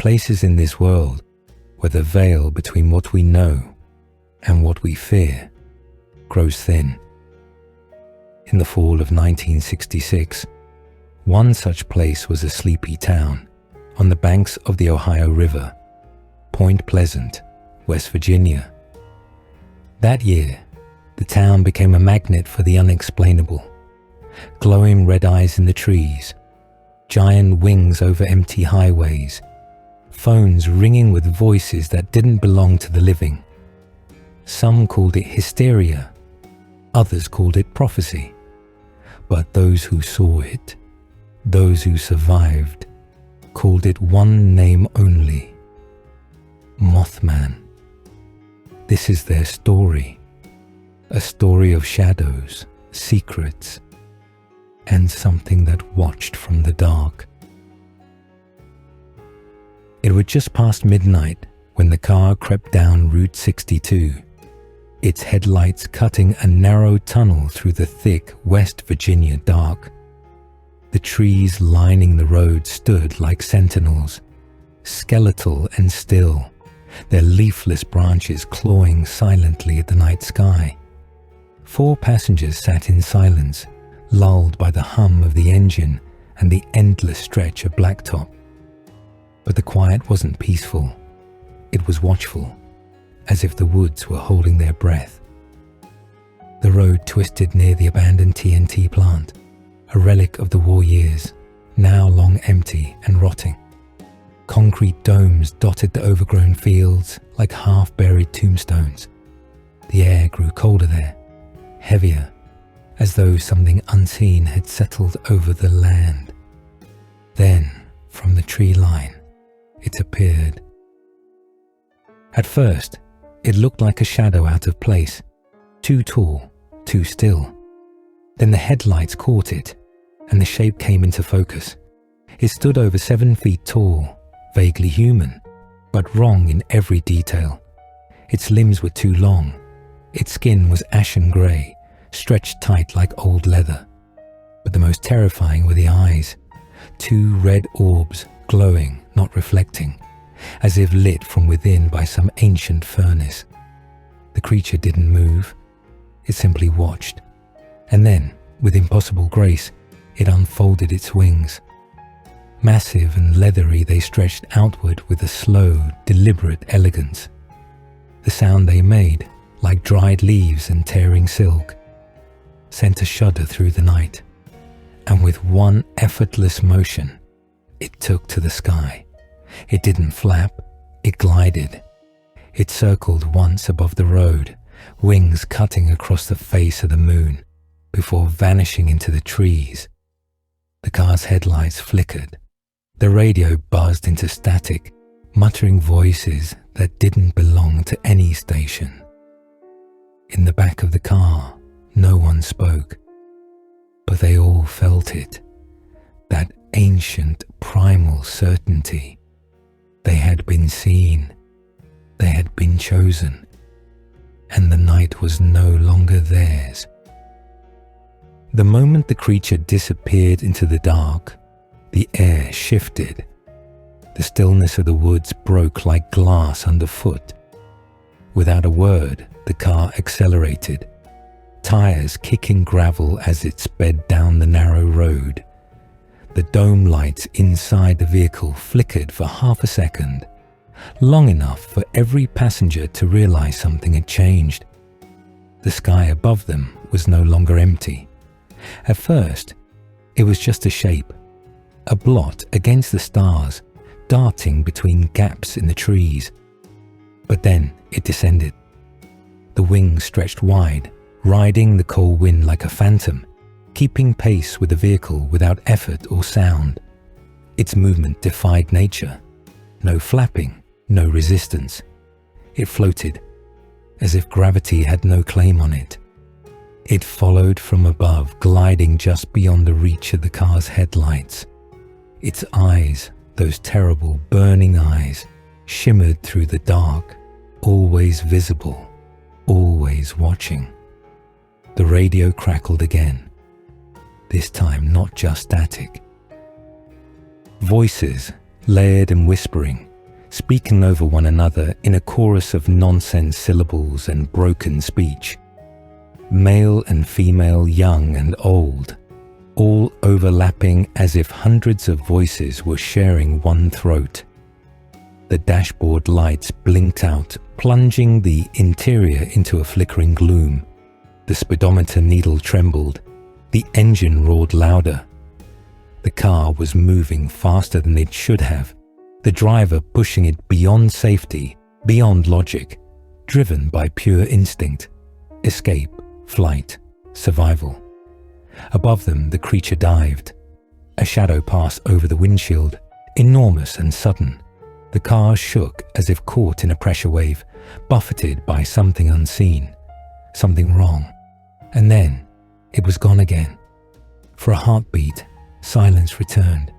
places in this world where the veil between what we know and what we fear grows thin. In the fall of 1966, one such place was a sleepy town on the banks of the Ohio River, Point Pleasant, West Virginia. That year, the town became a magnet for the unexplainable. Glowing red eyes in the trees, giant wings over empty highways, phones ringing with voices that didn't belong to the living. Some called it hysteria, others called it prophecy. But those who saw it, those who survived, called it one name only: Mothman. This is their story, a story of shadows, secrets, and something that watched from the dark. It was just past midnight when the car crept down Route 62, its headlights cutting a narrow tunnel through the thick West Virginia dark. The trees lining the road stood like sentinels, skeletal and still, their leafless branches clawing silently at the night sky. 4 passengers sat in silence, lulled by the hum of the engine and the endless stretch of blacktop. But the quiet wasn't peaceful. It was watchful, as if the woods were holding their breath. The road twisted near the abandoned TNT plant, a relic of the war years, now long empty and rotting. Concrete domes dotted the overgrown fields like half-buried tombstones. The air grew colder there, heavier, as though something unseen had settled over the land. Then, from the tree line, it appeared. At first, it looked like a shadow out of place, too tall, too still. Then the headlights caught it, and the shape came into focus. It stood over 7 feet tall, vaguely human, but wrong in every detail. Its limbs were too long. Its skin was ashen grey, stretched tight like old leather. But the most terrifying were the eyes, 2 red orbs, glowing, not reflecting, as if lit from within by some ancient furnace. The creature didn't move. It simply watched. And then, with impossible grace, it unfolded its wings. Massive and leathery, they stretched outward with a slow, deliberate elegance. The sound they made, like dried leaves and tearing silk, sent a shudder through the night. And with one effortless motion, it took to the sky. It didn't flap, it glided. It circled once above the road, wings cutting across the face of the moon, before vanishing into the trees. The car's headlights flickered. The radio buzzed into static, muttering voices that didn't belong to any station. In the back of the car, no one spoke, but they all felt it, that ancient, primal certainty. They had been seen, they had been chosen, and the night was no longer theirs. The moment the creature disappeared into the dark, the air shifted. The stillness of the woods broke like glass underfoot. Without a word, the car accelerated, tires kicking gravel as it sped down the narrow road. The dome lights inside the vehicle flickered for half a second, long enough for every passenger to realize something had changed. The sky above them was no longer empty. At first, it was just a shape, a blot against the stars, darting between gaps in the trees. But then it descended. The wings stretched wide, riding the cold wind like a phantom, keeping pace with the vehicle without effort or sound. Its movement defied nature. No flapping, no resistance. It floated, as if gravity had no claim on it. It followed from above, gliding just beyond the reach of the car's headlights. Its eyes, those terrible, burning eyes, shimmered through the dark, always visible, always watching. The radio crackled again, this time not just static. Voices, layered and whispering, speaking over one another in a chorus of nonsense syllables and broken speech. Male and female, young and old, all overlapping as if hundreds of voices were sharing one throat. The dashboard lights blinked out, plunging the interior into a flickering gloom. The speedometer needle trembled. The engine roared louder. The car was moving faster than it should have, the driver pushing it beyond safety, beyond logic, driven by pure instinct, escape, flight, survival. Above them, the creature dived. A shadow passed over the windshield, enormous and sudden. The car shook as if caught in a pressure wave, buffeted by something unseen, something wrong. And then it was gone again. For a heartbeat, silence returned.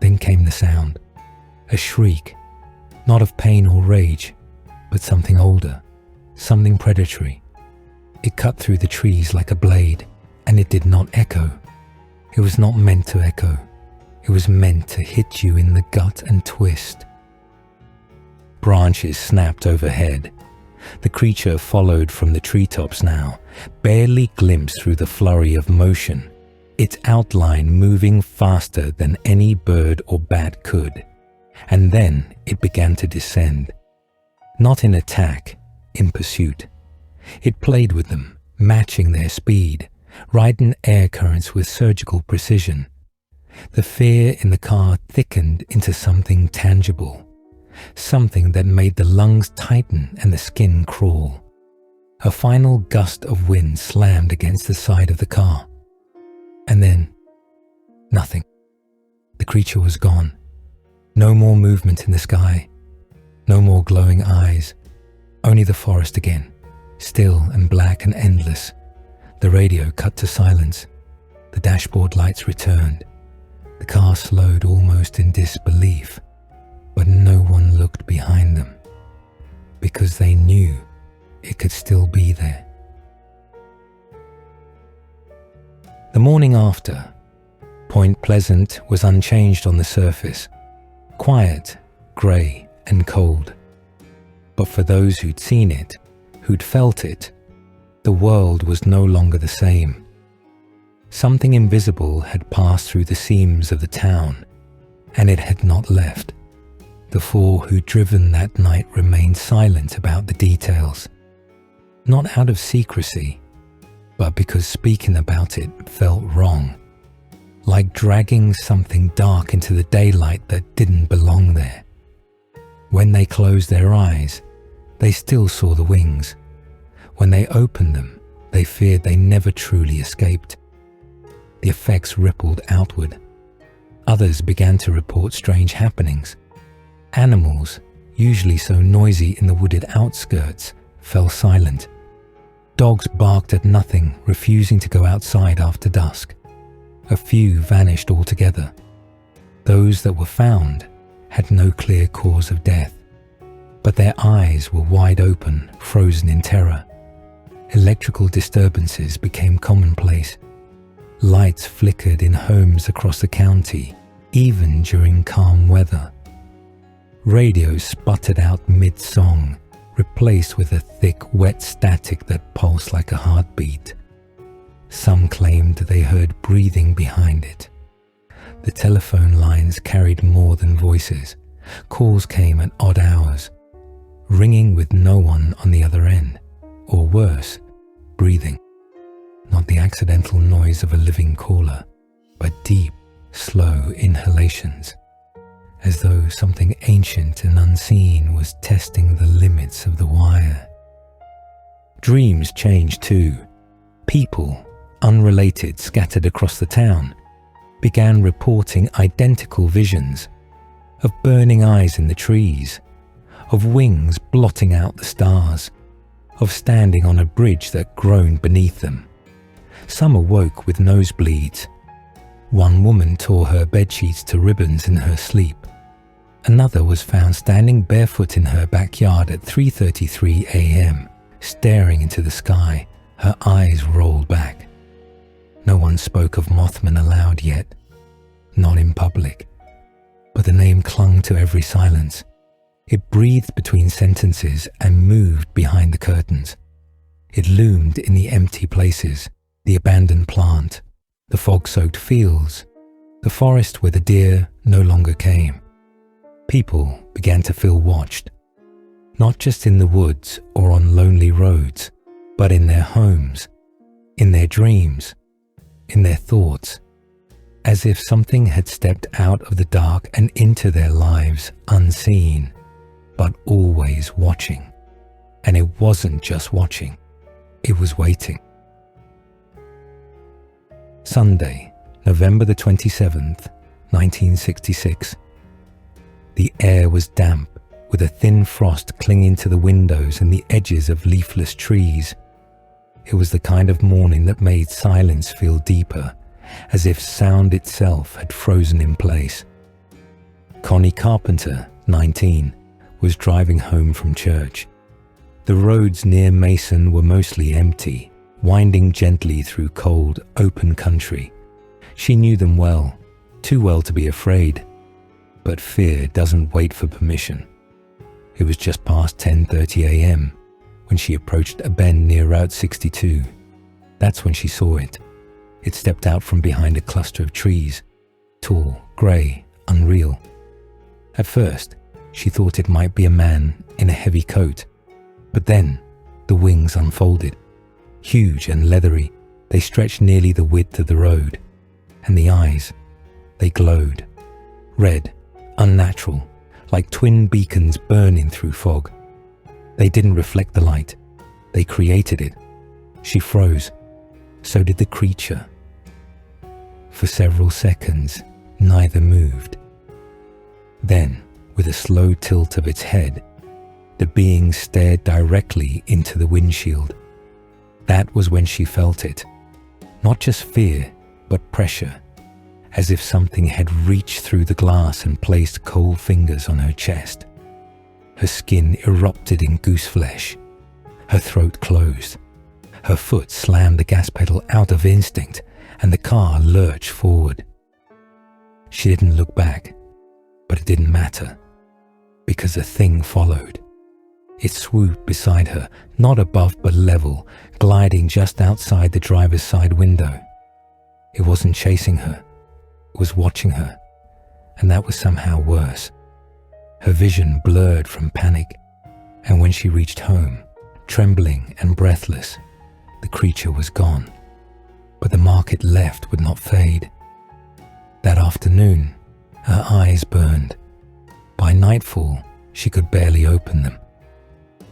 Then came the sound. A shriek, not of pain or rage, but something older, something predatory. It cut through the trees like a blade, and it did not echo. It was not meant to echo. It was meant to hit you in the gut and twist. Branches snapped overhead. The creature followed from the treetops now, barely glimpsed through the flurry of motion, its outline moving faster than any bird or bat could. And then it began to descend. Not in attack, in pursuit. It played with them, matching their speed, riding air currents with surgical precision. The fear in the car thickened into something tangible, something that made the lungs tighten and the skin crawl. A final gust of wind slammed against the side of the car. And then, nothing. The creature was gone. No more movement in the sky. No more glowing eyes. Only the forest again, still and black and endless. The radio cut to silence. The dashboard lights returned. The car slowed almost in disbelief, but no one looked behind them, because they knew it could still be there. The morning after, Point Pleasant was unchanged on the surface, quiet, grey and cold. But for those who'd seen it, who'd felt it, the world was no longer the same. Something invisible had passed through the seams of the town, and it had not left. The four who'd driven that night remained silent about the details, not out of secrecy, but because speaking about it felt wrong, like dragging something dark into the daylight that didn't belong there. When they closed their eyes, they still saw the wings. When they opened them, they feared they never truly escaped. The effects rippled outward. Others began to report strange happenings. Animals, usually so noisy in the wooded outskirts, fell silent. Dogs barked at nothing, refusing to go outside after dusk. A few vanished altogether. Those that were found had no clear cause of death, but their eyes were wide open, frozen in terror. Electrical disturbances became commonplace. Lights flickered in homes across the county, even during calm weather. Radios sputtered out mid-song, replaced with a thick, wet static that pulsed like a heartbeat. Some claimed they heard breathing behind it. The telephone lines carried more than voices. Calls came at odd hours, ringing with no one on the other end, or worse, breathing. Not the accidental noise of a living caller, but deep, slow inhalations, as though something ancient and unseen was testing the limits of the wire. Dreams changed too. People, unrelated, scattered across the town, began reporting identical visions of burning eyes in the trees, of wings blotting out the stars, of standing on a bridge that groaned beneath them. Some awoke with nosebleeds. One woman tore her bedsheets to ribbons in her sleep. Another was found standing barefoot in her backyard at 3:33 a.m., staring into the sky, her eyes rolled back. No one spoke of Mothman aloud yet, not in public, but the name clung to every silence. It breathed between sentences and moved behind the curtains. It loomed in the empty places, the abandoned plant, the fog-soaked fields, the forest where the deer no longer came. People began to feel watched, not just in the woods or on lonely roads, but in their homes, in their dreams, in their thoughts, as if something had stepped out of the dark and into their lives unseen, but always watching. And it wasn't just watching, it was waiting. Sunday, November the 27th, 1966. The air was damp, with a thin frost clinging to the windows and the edges of leafless trees. It was the kind of morning that made silence feel deeper, as if sound itself had frozen in place. Connie Carpenter, 19, was driving home from church. The roads near Mason were mostly empty, winding gently through cold, open country. She knew them well, too well to be afraid. But fear doesn't wait for permission. It was just past 10:30 a.m. when she approached a bend near Route 62. That's when she saw it. It stepped out from behind a cluster of trees, tall, grey, unreal. At first, she thought it might be a man in a heavy coat. But then, the wings unfolded. Huge and leathery, they stretched nearly the width of the road. And the eyes, they glowed. Red, unnatural, like twin beacons burning through fog. They didn't reflect the light. They created it. She froze. So did the creature. For several seconds, neither moved. Then, with a slow tilt of its head, the being stared directly into the windshield. That was when she felt it. Not just fear, but pressure, as if something had reached through the glass and placed cold fingers on her chest. Her skin erupted in goose flesh. Her throat closed. Her foot slammed the gas pedal out of instinct, and the car lurched forward. She didn't look back, but it didn't matter, because the thing followed. It swooped beside her, not above but level, gliding just outside the driver's side window. It wasn't chasing her, it was watching her, and that was somehow worse. Her vision blurred from panic, and when she reached home, trembling and breathless, the creature was gone. But the mark it left would not fade. That afternoon, her eyes burned. By nightfall, she could barely open them.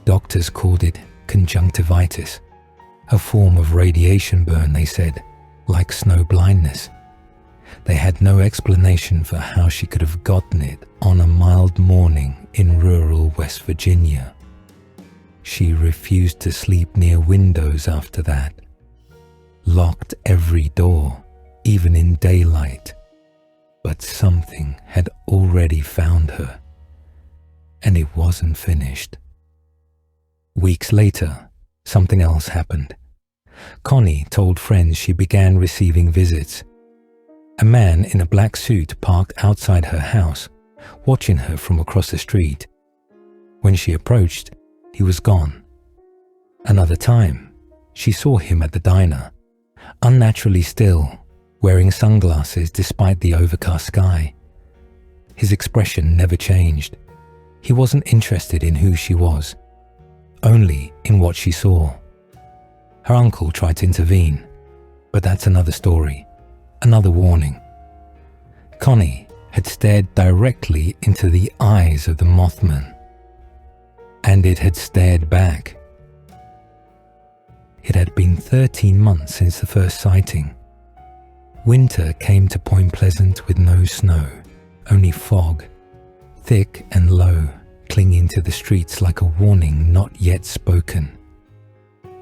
Doctors called it conjunctivitis, a form of radiation burn, they said, like snow blindness. They had no explanation for how she could have gotten it on a mild morning in rural West Virginia. She refused to sleep near windows after that, locked every door, even in daylight. But something had already found her, and it wasn't finished. Weeks later, something else happened. Connie told friends she began receiving visits. A man in a black suit parked outside her house, watching her from across the street. When she approached, he was gone. Another time, she saw him at the diner, unnaturally still, wearing sunglasses despite the overcast sky. His expression never changed. He wasn't interested in who she was, only in what she saw. Her uncle tried to intervene, but that's another story, another warning. Connie had stared directly into the eyes of the Mothman, and it had stared back. It had been 13 months since the first sighting. Winter came to Point Pleasant with no snow, only fog, thick and low, clinging to the streets like a warning not yet spoken.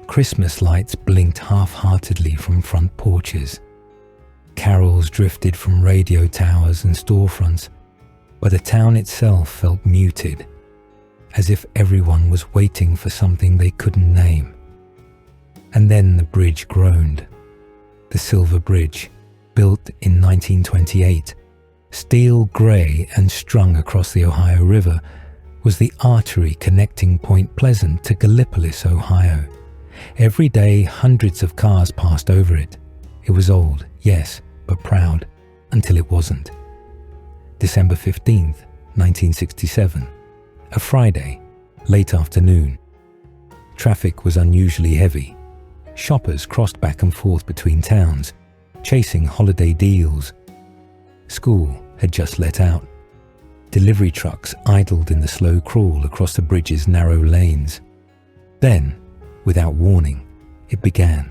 Christmas lights blinked half-heartedly from front porches. Carols drifted from radio towers and storefronts, but the town itself felt muted, as if everyone was waiting for something they couldn't name. And then the bridge groaned. The Silver Bridge, built in 1928, steel grey and strung across the Ohio River, was the artery connecting Point Pleasant to Gallipolis, Ohio. Every day, hundreds of cars passed over it. It was old, yes, but proud, until it wasn't. December 15th, 1967. A Friday, late afternoon. Traffic was unusually heavy. Shoppers crossed back and forth between towns, chasing holiday deals. School had just let out. Delivery trucks idled in the slow crawl across the bridge's narrow lanes. Then, without warning, it began.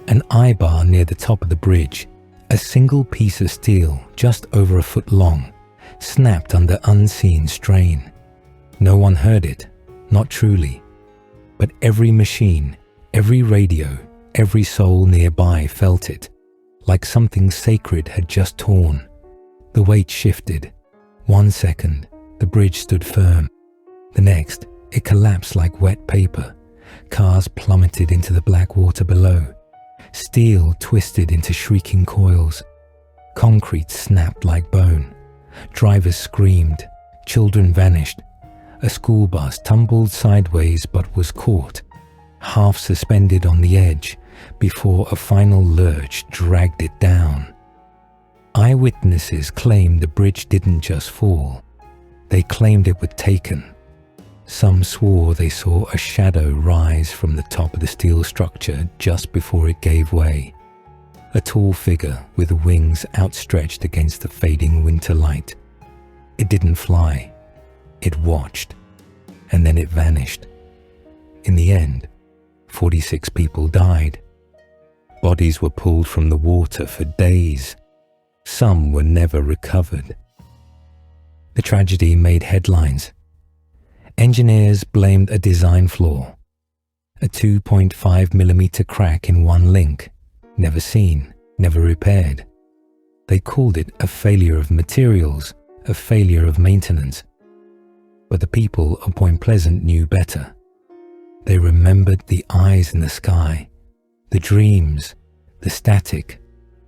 An eye bar near the top of the bridge, a single piece of steel just over a foot long, snapped under unseen strain. No one heard it, not truly. But every machine, every radio, every soul nearby felt it, like something sacred had just torn. The weight shifted. 1 second, the bridge stood firm. The next, it collapsed like wet paper. Cars plummeted into the black water below. Steel twisted into shrieking coils. Concrete snapped like bone. Drivers screamed. Children vanished. A school bus tumbled sideways but was caught, half suspended on the edge, before a final lurch dragged it down. Eyewitnesses claimed the bridge didn't just fall. They claimed it was taken. Some swore they saw a shadow rise from the top of the steel structure just before it gave way. A tall figure with wings outstretched against the fading winter light. It didn't fly. It watched. And then it vanished. In the end, 46 people died. Bodies were pulled from the water for days. Some were never recovered. The tragedy made headlines. Engineers blamed a design flaw. A 2.5mm crack in one link, never seen, never repaired. They called it a failure of materials, a failure of maintenance. But the people of Point Pleasant knew better. They remembered the eyes in the sky, the dreams, the static,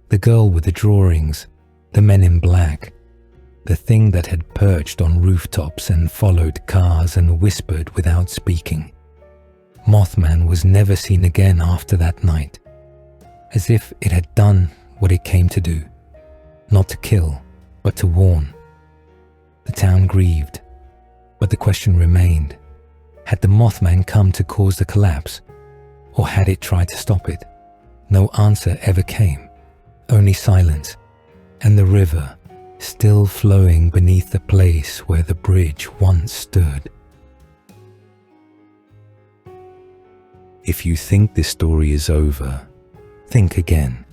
the girl with the drawings, the men in black, the thing that had perched on rooftops and followed cars and whispered without speaking. Mothman was never seen again after that night, as if it had done what it came to do, not to kill, but to warn. The town grieved, but the question remained. Had the Mothman come to cause the collapse, or had it tried to stop it? No answer ever came, only silence, and the river still flowing beneath the place where the bridge once stood. If you think this story is over, think again.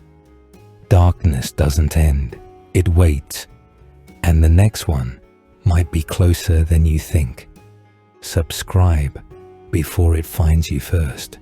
Darkness doesn't end, it waits, and the next one might be closer than you think. Subscribe before it finds you first.